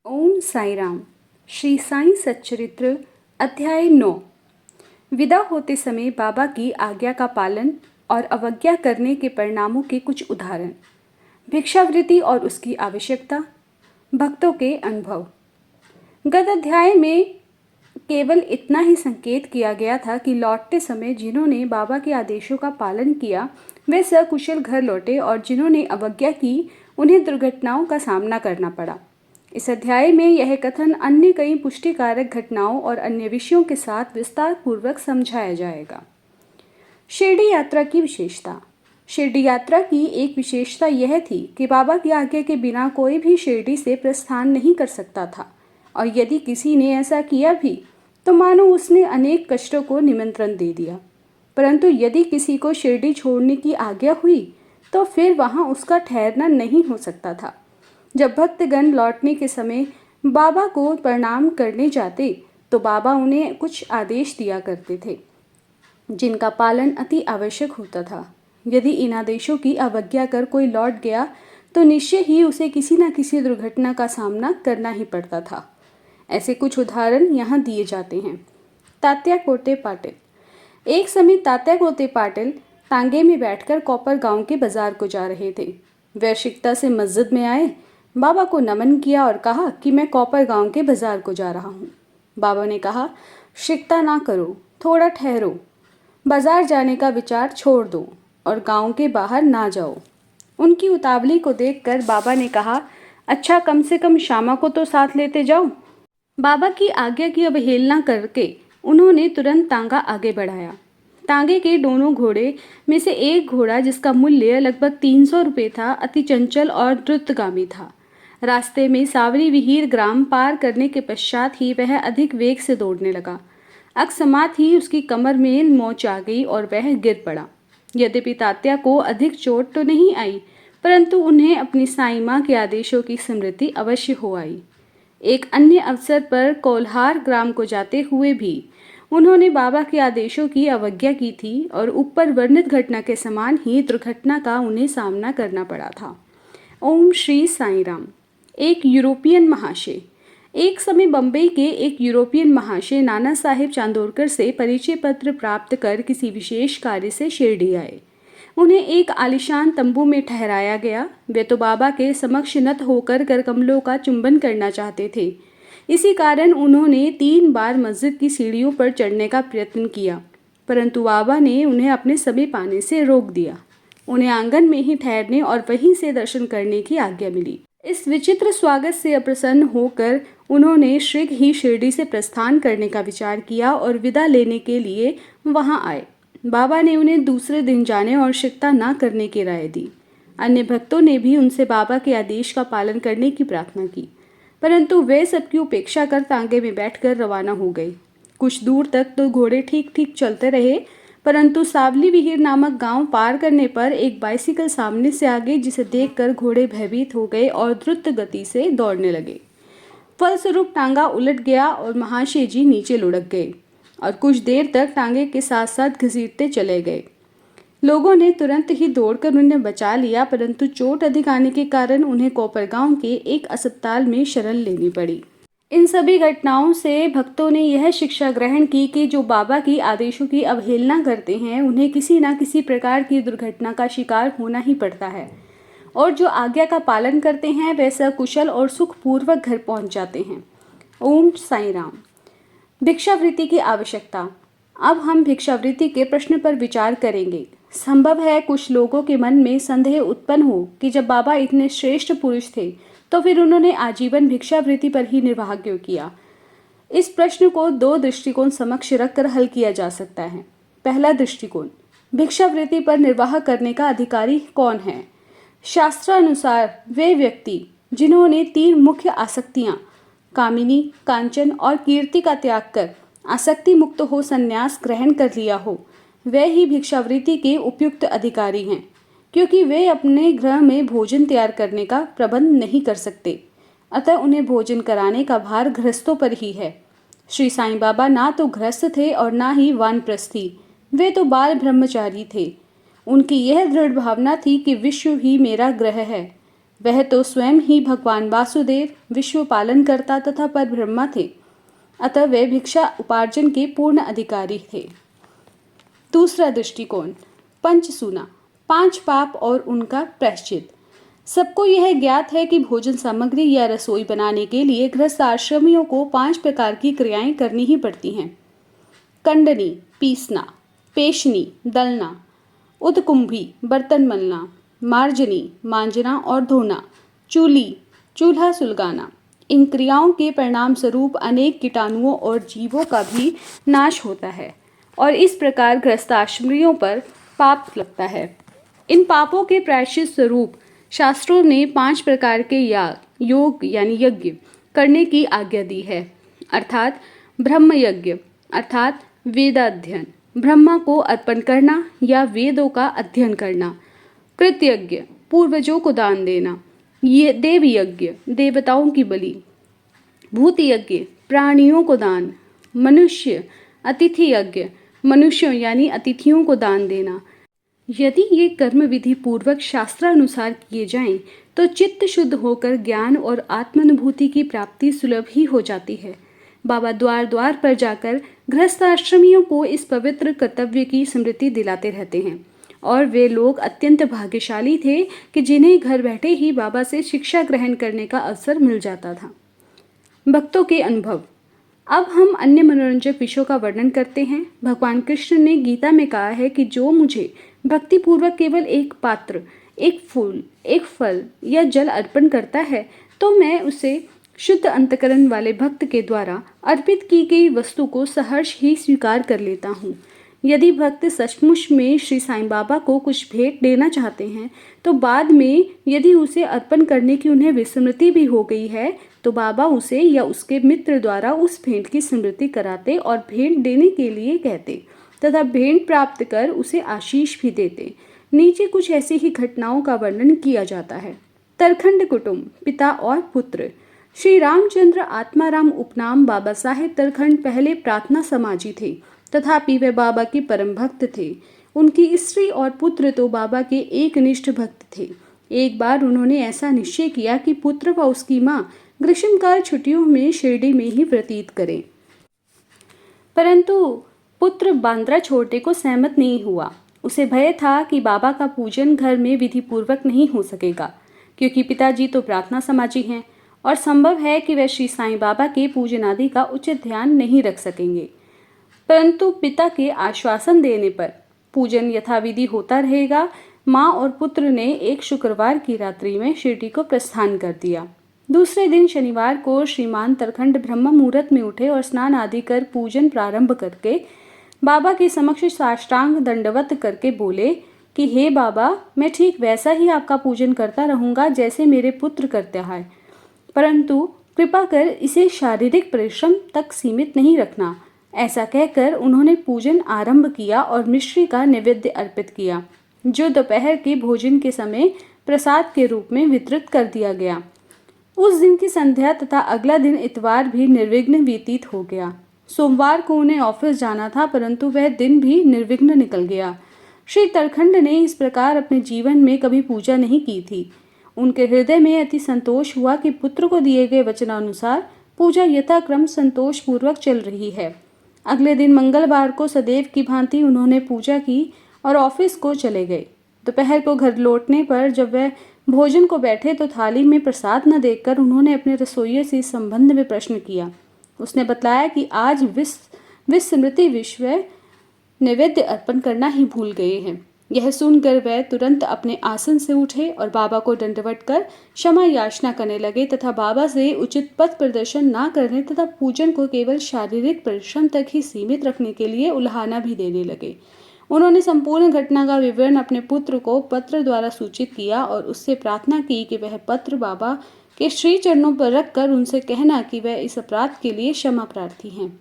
ओम साई राम। श्री साईं सच्चरित्र अध्याय 9। विदा होते समय बाबा की आज्ञा का पालन और अवज्ञा करने के परिणामों के कुछ उदाहरण। भिक्षावृत्ति और उसकी आवश्यकता। भक्तों के अनुभव। गत अध्याय में केवल इतना ही संकेत किया गया था कि लौटते समय जिन्होंने बाबा के आदेशों का पालन किया वे सकुशल घर लौटे और जिन्होंने अवज्ञा की उन्हें दुर्घटनाओं का सामना करना पड़ा। इस अध्याय में यह कथन अन्य कई पुष्टिकारक घटनाओं और अन्य विषयों के साथ विस्तार पूर्वक समझाया जाएगा। शिरडी यात्रा की विशेषता। शिरडी यात्रा की एक विशेषता यह थी कि बाबा की आज्ञा के बिना कोई भी शिरडी से प्रस्थान नहीं कर सकता था और यदि किसी ने ऐसा किया भी तो मानो उसने अनेक कष्टों को निमंत्रण दे दिया। परंतु यदि किसी को शिरडी छोड़ने की आज्ञा हुई तो फिर वहाँ उसका ठहरना नहीं हो सकता था। जब भक्तगण लौटने के समय बाबा को प्रणाम करने जाते तो बाबा उन्हें कुछ आदेश दिया करते थे जिनका पालन अति आवश्यक होता था। यदि इन आदेशों की अवज्ञा कर कोई लौट गया तो निश्चय ही उसे किसी न किसी दुर्घटना का सामना करना ही पड़ता था। ऐसे कुछ उदाहरण यहाँ दिए जाते हैं। तात्या कोटे पाटिल। एक समय तात्या कोटे पाटिल तांगे में बैठकर कोपर गांव के बाजार को जा रहे थे। वे शिकता से मस्जिद में आए, बाबा को नमन किया और कहा कि मैं कोपर गांव के बाजार को जा रहा हूँ। बाबा ने कहा, शिकता ना करो, थोड़ा ठहरो, बाजार जाने का विचार छोड़ दो और गांव के बाहर ना जाओ। उनकी उतावली को देखकर बाबा ने कहा, अच्छा कम से कम श्यामा को तो साथ लेते जाओ। बाबा की आज्ञा की अवहेलना करके उन्होंने तुरंत तांगा आगे बढ़ाया। तांगे के दोनों घोड़े में से एक घोड़ा जिसका मूल्य लगभग 300 रुपये था अति चंचल और द्रुतगामी था। रास्ते में सावरी विहीर ग्राम पार करने के पश्चात ही वह अधिक वेग से दौड़ने लगा। अकस्मात ही उसकी कमर में मोच आ गई और वह गिर पड़ा। यद्यपि तात्या को अधिक चोट तो नहीं आई परंतु उन्हें अपनी साईं माँ के आदेशों की स्मृति अवश्य हो आई। एक अन्य अवसर पर कोल्हार ग्राम को जाते हुए भी उन्होंने बाबा के आदेशों की अवज्ञा की थी और ऊपर वर्णित घटना के समान ही दुर्घटना का उन्हें सामना करना पड़ा था। ओम श्री साई राम। एक यूरोपियन महाशय। एक समय बम्बई के एक यूरोपियन महाशय नाना साहेब चांदोरकर से परिचय पत्र प्राप्त कर किसी विशेष कार्य से शिरडी आए। उन्हें एक आलीशान तंबू में ठहराया गया। वे तो बाबा के समक्ष नत होकर कर कमलों का चुंबन करना चाहते थे। इसी कारण उन्होंने 3 बार मस्जिद की सीढ़ियों पर चढ़ने का प्रयत्न किया परंतु बाबा ने उन्हें अपने समीप आने से रोक दिया। उन्हें आंगन में ही ठहरने और वहीं से दर्शन करने की आज्ञा मिली। इस विचित्र स्वागत से अप्रसन्न होकर उन्होंने शीघ्र ही शिरडी से प्रस्थान करने का विचार किया और विदा लेने के लिए वहां आए। बाबा ने उन्हें दूसरे दिन जाने और शिकता न करने की राय दी। अन्य भक्तों ने भी उनसे बाबा के आदेश का पालन करने की प्रार्थना की परंतु वे सबकी उपेक्षा कर तांगे में बैठकर रवाना हो गए। कुछ दूर तक तो घोड़े ठीक ठीक चलते रहे परंतु सावली विहीर नामक गांव पार करने पर एक बाइसिकल सामने से आ गई जिसे देखकर घोड़े भयभीत हो गए और द्रुत गति से दौड़ने लगे। फलस्वरूप टांगा उलट गया और महाशय जी नीचे लुढ़क गए और कुछ देर तक टांगे के साथ साथ घसीटते चले गए। लोगों ने तुरंत ही दौड़कर उन्हें बचा लिया परंतु चोट अधिक आने के कारण उन्हें कोपर गांव के एक अस्पताल में शरण लेनी पड़ी। इन सभी घटनाओं से भक्तों ने यह शिक्षा ग्रहण की कि जो बाबा की आदेशों की अवहेलना करते हैं उन्हें किसी न किसी प्रकार की दुर्घटना का शिकार होना ही पड़ता है और जो आज्ञा का पालन करते हैं वे सकुशल और सुखपूर्वक घर पहुंच जाते हैं। ओम साई राम। भिक्षावृत्ति की आवश्यकता। अब हम भिक्षावृत्ति के प्रश्न पर विचार करेंगे। संभव है कुछ लोगों के मन में संदेह उत्पन्न हो कि जब बाबा इतने श्रेष्ठ पुरुष थे तो फिर उन्होंने आजीवन भिक्षावृत्ति पर ही निर्वाह क्यों किया। इस प्रश्न को 2 दृष्टिकोण समक्ष रखकर हल किया जा सकता है। पहला दृष्टिकोण, भिक्षावृत्ति पर निर्वाह करने का अधिकारी कौन है। शास्त्रानुसार वे व्यक्ति जिन्होंने 3 मुख्य आसक्तियां कामिनी, कांचन और कीर्ति का त्याग कर आसक्ति मुक्त हो संन्यास ग्रहण कर लिया हो वे ही भिक्षावृत्ति के उपयुक्त अधिकारी हैं क्योंकि वे अपने गृह में भोजन तैयार करने का प्रबंध नहीं कर सकते अतः उन्हें भोजन कराने का भार गृहस्थों पर ही है। श्री साईं बाबा ना तो गृहस्थ थे और ना ही वानप्रस्थी, वे तो बाल ब्रह्मचारी थे। उनकी यह दृढ़ भावना थी कि विश्व ही मेरा गृह है। वह तो स्वयं ही भगवान वासुदेव विश्व पालनकर्ता तथा परब्रह्मा थे, अतः वे भिक्षा उपार्जन के पूर्ण अधिकारी थे। दूसरा दृष्टिकोण, पंचसूना, 5 पाप और उनका प्रायश्चित। सबको यह ज्ञात है कि भोजन सामग्री या रसोई बनाने के लिए गृहस्थ आश्रमियों को 5 प्रकार की क्रियाएं करनी ही पड़ती हैं। कंडनी, पीसना, पेशनी, दलना, उदकुंभी, बर्तन मलना, मार्जनी, मांजना और धोना, चूली, चूल्हा सुलगाना। इन क्रियाओं के परिणाम स्वरूप अनेक कीटाणुओं और जीवों का भी नाश होता है और इस प्रकार गृहस्थाश्रमियों पर पाप लगता है। इन पापों के प्रायश्चित स्वरूप शास्त्रों ने 5 प्रकार के योग यानी यज्ञ करने की आज्ञा दी है, अर्थात ब्रह्म यज्ञ अर्थात वेदाध्ययन, ब्रह्मा को अर्पण करना या वेदों का अध्ययन करना, कृतयज्ञ, पूर्वजों को दान देना, ये देव यज्ञ, देवताओं की बलि, भूत यज्ञ, प्राणियों को दान, मनुष्य अतिथि यज्ञ, मनुष्यों यानी अतिथियों को दान देना। यदि ये कर्म विधि पूर्वक शास्त्रानुसार किए जाएं, तो चित्त शुद्ध होकर ज्ञान और आत्मानुभूति की प्राप्ति सुलभ ही हो जाती है। बाबा द्वार द्वार पर जाकर गृहस्थाश्रमियों को इस पवित्र कर्तव्य की स्मृति दिलाते रहते हैं और वे लोग अत्यंत भाग्यशाली थे कि जिन्हें घर बैठे ही बाबा से शिक्षा ग्रहण करने का अवसर मिल जाता था। भक्तों के अनुभव। अब हम अन्य मनोरंजक विषयों का वर्णन करते हैं। भगवान कृष्ण ने गीता में कहा है कि जो मुझे भक्तिपूर्वक केवल एक पात्र, एक फूल, एक फल या जल अर्पण करता है, तो मैं उसे शुद्ध अंतकरण वाले भक्त के द्वारा अर्पित की गई वस्तु को सहर्ष ही स्वीकार कर लेता हूँ। यदि भक्त सचमुच में श्री साईं बाबा को कुछ भेंट देना चाहते हैं, तो बाद में यदि उसे अर्पण करने की उन्हें विस्मृति भी हो गई है, तो बाबा उसे या उसके मित्र द्वारा उस भेंट की स्मृति कराते और भेंट देने के लिए कहते तथा भेंट प्राप्त कर उसे आशीष भी देते। नीचे कुछ ऐसी ही घटनाओं का वर्णन किया जाता है। तरखंड कुटुंब, पिता और पुत्र। श्री रामचंद्र आत्माराम उपनाम बाबा साहेब तरखंड पहले प्रार्थना समाजी थे, तथापि वे बाबा के परम भक्त थे। उनकी स्त्री और पुत्र तो बाबा के एकनिष्ठ भक्त थे। एक बार उन्होंने ऐसा निश्चय किया कि पुत्र व उसकी माँ ग्रीष्मकाल छुट्टियों में शिरडी में ही व्यतीत करें, परंतु पुत्र बांद्रा छोड़ने को सहमत नहीं हुआ। उसे भय था कि बाबा का पूजन घर में विधि पूर्वक नहीं हो सकेगा, क्योंकि पिताजी तो प्रार्थना समाजी हैं और संभव है कि वह श्री साईं बाबा के पूजन आदि का उचित ध्यान नहीं रख सकेंगे। परंतु पिता के आश्वासन देने पर पूजन यथाविधि होता रहेगा। माँ और पुत्र ने एक शुक्रवार की रात्रि में शिरडी को प्रस्थान कर दिया। दूसरे दिन शनिवार को श्रीमान तरखंड ब्रह्म मुहूर्त में उठे और स्नान आदि कर पूजन प्रारंभ करके बाबा के समक्ष साष्टांग दंडवत करके बोले कि हे बाबा, मैं ठीक वैसा ही आपका पूजन करता रहूँगा जैसे मेरे पुत्र करते हैं, परंतु कृपा कर इसे शारीरिक परिश्रम तक सीमित नहीं रखना। ऐसा कहकर उन्होंने पूजन आरंभ किया और मिश्री का नैवेद्य अर्पित किया, जो दोपहर के भोजन के समय प्रसाद के रूप में वितरित कर दिया गया। उस दिन की संध्या तथा अगला दिन इतवार भी निर्विघ्न व्यतीत हो गया। सोमवार को उन्हें ऑफिस जाना था, परंतु वह दिन भी निर्विघ्न निकल गया। श्री तरखंड ने इस प्रकार अपने जीवन में कभी पूजा नहीं की थी। उनके हृदय में अति संतोष हुआ कि पुत्र को दिए गए वचनानुसार पूजा यथाक्रम संतोष पूर्वक चल रही है। अगले दिन मंगलवार को सदैव की भांति उन्होंने पूजा की और ऑफिस को चले गए। दोपहर को घर लौटने पर जब वह भोजन को बैठे तो थाली में प्रसाद न देखकर उन्होंने अपने रसोइये से इस संबंध में प्रश्न किया। उसने बतलाया कि आज विस्मृति विश्व नैवेद्य अर्पण करना ही भूल गए हैं। यह सुनकर वह तुरंत अपने आसन से उठे और बाबा को दंडवत कर क्षमा याचना करने लगे तथा बाबा से उचित पथ प्रदर्शन न करने तथा पूजन को केवल शारीरिक परिश्रम तक ही सीमित रखने के लिए उल्हाना भी देने लगे। उन्होंने संपूर्ण घटना का विवरण अपने पुत्र को पत्र द्वारा सूचित किया और उससे प्रार्थना की कि वह पत्र बाबा के श्री चरणों पर रखकर उनसे कहना कि वह इस अपराध के लिए क्षमा प्रार्थी हैं।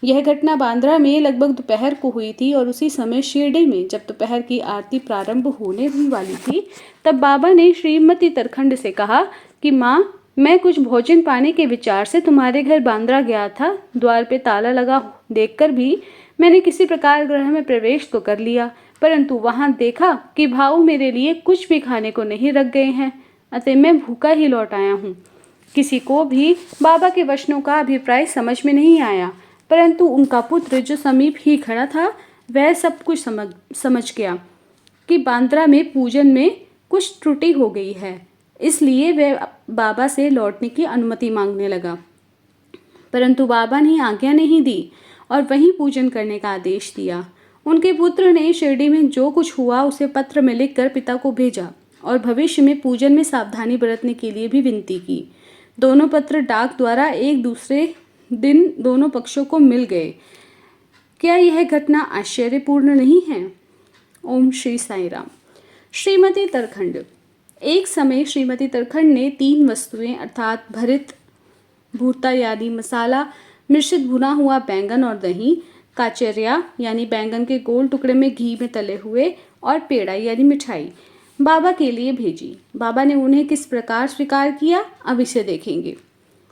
यह घटना बांद्रा में लगभग दोपहर को हुई थी और उसी समय शिरडी में जब दोपहर की आरती प्रारंभ होने ही वाली थी, तब बाबा ने श्रीमती तरखंड से कहा कि माँ, मैं कुछ भोजन पाने के विचार से तुम्हारे घर बांद्रा गया था। द्वार पे ताला लगा देखकर भी मैंने किसी प्रकार गृह में प्रवेश तो कर लिया, परंतु वहां देखा कि भाऊ मेरे लिए कुछ भी खाने को नहीं रख गए हैं। अतः मैं भूखा ही लौट आया हूँ। किसी को भी बाबा के वचनों का अभिप्राय समझ में नहीं आया, परंतु उनका पुत्र जो समीप ही खड़ा था वह सब कुछ समझ गया कि बांद्रा में पूजन में कुछ त्रुटि हो गई है। इसलिए वह बाबा से लौटने की अनुमति मांगने लगा, परंतु बाबा ने आज्ञा नहीं दी और वहीं पूजन करने का आदेश दिया। उनके पुत्र ने शिरडी में जो कुछ हुआ उसे पत्र में लिखकर पिता को भेजा और भविष्य में पूजन में सावधानी बरतने के लिए भी विनती की। दोनों पत्र डाक द्वारा एक दूसरे दिन दोनों पक्षों को मिल गए। क्या यह घटना आश्चर्यपूर्ण नहीं है? ओम श्री साई राम। श्रीमती तरखंड। एक समय श्रीमती तरखंड ने 3 वस्तुएं अर्थात भरित भूरता यानी मसाला मिश्रित भुना हुआ बैंगन और दही, काचरिया यानी बैंगन के गोल टुकड़े में घी में तले हुए, और पेड़ा यानी मिठाई बाबा के लिए भेजी। बाबा ने उन्हें किस प्रकार स्वीकार किया, अब इसे देखेंगे।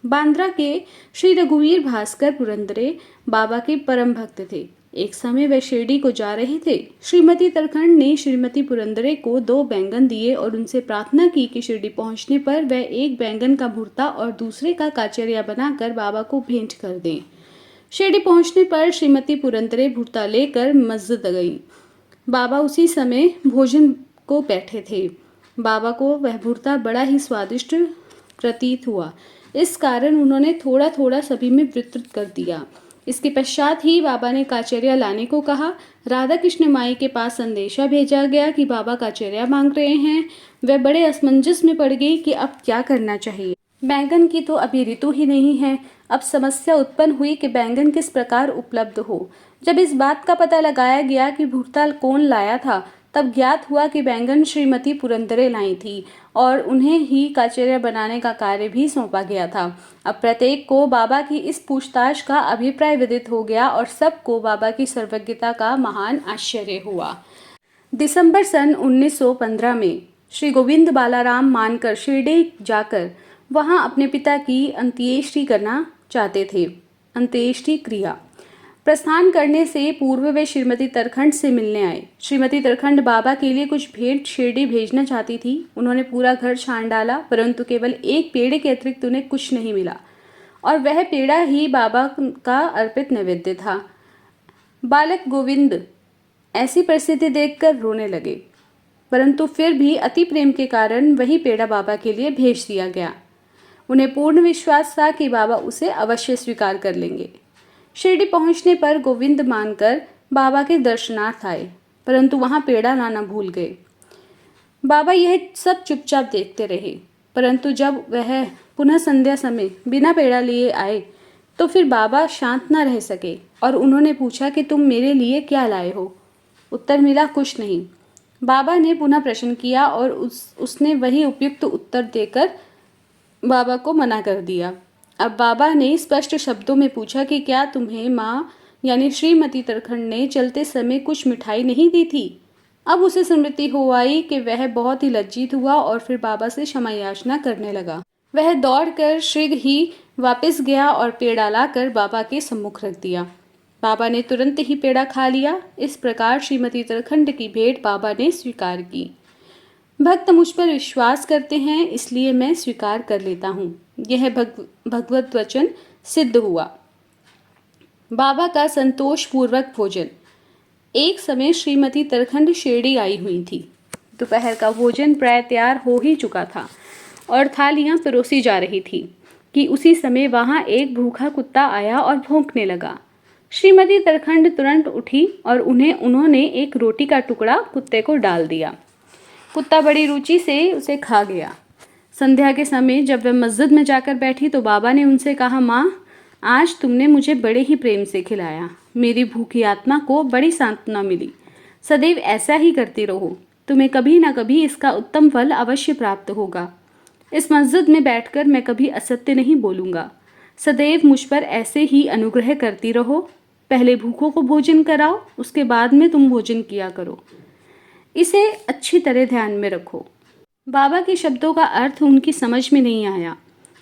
बांद्रा के श्री रघुवीर भास्कर पुरंदरे बाबा के परम भक्त थे। एक समय वह शिरडी को जा रहे थे। श्रीमती तरखंड ने श्रीमती पुरंदरे को 2 बैंगन दिए और उनसे प्रार्थना की कि शिरडी पहुंचने पर वह एक बैंगन का भुर्ता और दूसरे का काचरिया बनाकर बाबा को भेंट कर दें। शिरडी पहुंचने पर श्रीमती पुरंदरे भुर्ता लेकर मस्जिद गई। बाबा उसी समय भोजन को बैठे थे। बाबा को वह भुर्ता बड़ा ही स्वादिष्ट प्रतीत हुआ, इस कारण उन्होंने थोड़ा थोड़ा सभी में वितरित कर दिया। इसके पश्चात ही बाबा ने काचरिया लाने को कहा। राधा कृष्ण माई के पास संदेशा भेजा गया कि बाबा काचरिया मांग रहे हैं। वह बड़े असमंजस में पड़ गई कि अब क्या करना चाहिए। बैंगन की तो अभी ऋतु ही नहीं है। अब समस्या उत्पन्न हुई कि बैंगन किस प्रकार उपलब्ध हो। जब इस बात का पता लगाया गया कि भुर्ता कौन लाया था, तब ज्ञात हुआ कि बैंगन श्रीमती पुरंदरे लाई थी और उन्हें ही काचरिया बनाने का कार्य भी सौंपा गया था। अब प्रत्येक को बाबा की इस पूछताछ का अभिप्राय विदित हो गया और सबको बाबा की सर्वज्ञता का महान आश्चर्य हुआ। दिसंबर सन 1915 में श्री गोविंद बालाराम मानकर शिरडी जाकर वहां अपने पिता की अंत्येष्टि करना चाहते थे। अंत्येष्टि क्रिया प्रस्थान करने से पूर्व वे श्रीमती तरखंड से मिलने आए। श्रीमती तरखंड बाबा के लिए कुछ भेंट शिरडी भेजना चाहती थी। उन्होंने पूरा घर छान डाला, परंतु केवल एक पेड़े के अतिरिक्त उन्हें कुछ नहीं मिला और वह पेड़ा ही बाबा का अर्पित नैवेद्य था। बालक गोविंद ऐसी परिस्थिति देखकर रोने लगे, परंतु फिर भी अति प्रेम के कारण वही पेड़ा बाबा के लिए भेज दिया गया। उन्हें पूर्ण विश्वास था कि बाबा उसे अवश्य स्वीकार कर लेंगे। शिरडी पहुंचने पर गोविंद मानकर बाबा के दर्शनार्थ आए, परंतु वहां पेड़ा लाना भूल गए। बाबा यह सब चुपचाप देखते रहे, परंतु जब वह पुनः संध्या समय बिना पेड़ा लिए आए तो फिर बाबा शांत न रह सके और उन्होंने पूछा कि तुम मेरे लिए क्या लाए हो। उत्तर मिला कुछ नहीं। बाबा ने पुनः प्रश्न किया और उसने वही उपयुक्त उत्तर देकर बाबा को मना कर दिया। अब बाबा ने स्पष्ट शब्दों में पूछा कि क्या तुम्हें माँ यानी श्रीमती तरखंड ने चलते समय कुछ मिठाई नहीं दी थी। अब उसे स्मृति हो आई कि वह बहुत ही लज्जित हुआ और फिर बाबा से क्षमा याचना करने लगा। वह दौड़कर शीघ्र ही वापस गया और पेड़ा लाकर बाबा के सम्मुख रख दिया। बाबा ने तुरंत ही पेड़ा खा लिया। इस प्रकार श्रीमती तरखंड की भेंट बाबा ने स्वीकार की। भक्त मुझ पर विश्वास करते हैं, इसलिए मैं स्वीकार कर लेता हूँ। यह भगवत वचन सिद्ध हुआ। बाबा का संतोषपूर्वक भोजन। एक समय श्रीमती तरखंड शिरडी आई हुई थी। दोपहर का भोजन प्राय तैयार हो ही चुका था और थालियां परोसी जा रही थी कि उसी समय वहां एक भूखा कुत्ता आया और भौंकने लगा। श्रीमती तरखंड तुरंत उठी और उन्होंने एक रोटी का टुकड़ा कुत्ते को डाल दिया। कुत्ता बड़ी रुचि से उसे खा गया। संध्या के समय जब वह मस्जिद में जाकर बैठी तो बाबा ने उनसे कहा, माँ, आज तुमने मुझे बड़े ही प्रेम से खिलाया। मेरी भूखी आत्मा को बड़ी सांत्वना मिली। सदैव ऐसा ही करती रहो, तुम्हें कभी ना कभी इसका उत्तम फल अवश्य प्राप्त होगा। इस मस्जिद में बैठकर मैं कभी असत्य नहीं बोलूँगा। सदैव मुझ पर ऐसे ही अनुग्रह करती रहो। पहले भूखों को भोजन कराओ, उसके बाद में तुम भोजन किया करो। इसे अच्छी तरह ध्यान में रखो। बाबा के शब्दों का अर्थ उनकी समझ में नहीं आया,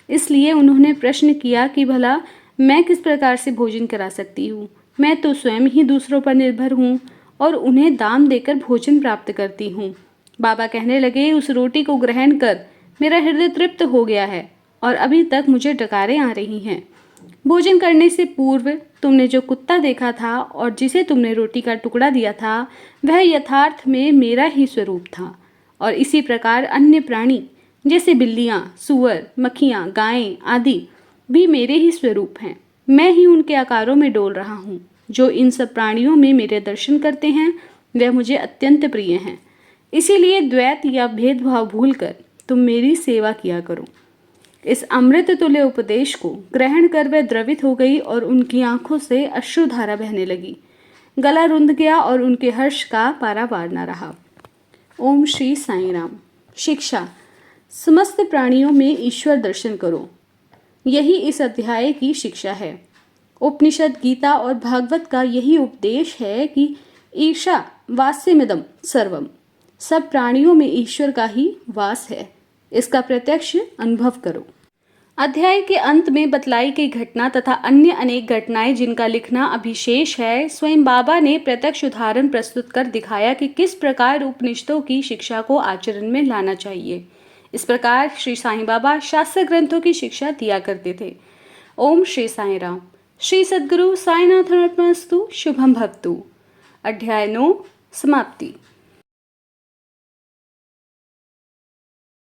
इसलिए उन्होंने प्रश्न किया कि भला मैं किस प्रकार से भोजन करा सकती हूँ। मैं तो स्वयं ही दूसरों पर निर्भर हूँ और उन्हें दाम देकर भोजन प्राप्त करती हूँ। बाबा कहने लगे, उस रोटी को ग्रहण कर मेरा हृदय तृप्त हो गया है और अभी तक मुझे डकारें आ रही हैं। भोजन करने से पूर्व तुमने जो कुत्ता देखा था और जिसे तुमने रोटी का टुकड़ा दिया था, वह यथार्थ में मेरा ही स्वरूप था। और इसी प्रकार अन्य प्राणी जैसे बिल्लियाँ, सूअर, मक्खियाँ, गायें आदि भी मेरे ही स्वरूप हैं। मैं ही उनके आकारों में डोल रहा हूँ। जो इन सब प्राणियों में मेरे दर्शन करते हैं, वह मुझे अत्यंत प्रिय हैं। इसीलिए द्वैत या भेदभाव भूलकर तुम मेरी सेवा किया करो। इस अमृत तुल्य उपदेश को ग्रहण कर वह द्रवित हो गई और उनकी आंखों से अश्रुधारा बहने लगी। गला रुंध गया और उनके हर्ष का पारावार न रहा। ओम श्री साईं राम। शिक्षा: समस्त प्राणियों में ईश्वर दर्शन करो। यही इस अध्याय की शिक्षा है। उपनिषद, गीता और भागवत का यही उपदेश है कि ईर्षा वास्यमिदं सर्वम, सब प्राणियों में ईश्वर का ही वास है। इसका प्रत्यक्ष अनुभव करो। अध्याय के अंत में बतलाई गई घटना तथा अन्य अनेक घटनाएं जिनका लिखना अभिशेष है, स्वयं बाबा ने प्रत्यक्ष उदाहरण प्रस्तुत कर दिखाया कि किस प्रकार उपनिषदों की शिक्षा को आचरण में लाना चाहिए। इस प्रकार श्री साईं बाबा शास्त्र ग्रंथों की शिक्षा दिया करते थे। ओम श्री साईं राम। श्री सद्गुरु साईनाथ अर्पणमस्तु। शुभम भवतु। अध्याय 9 समाप्ति।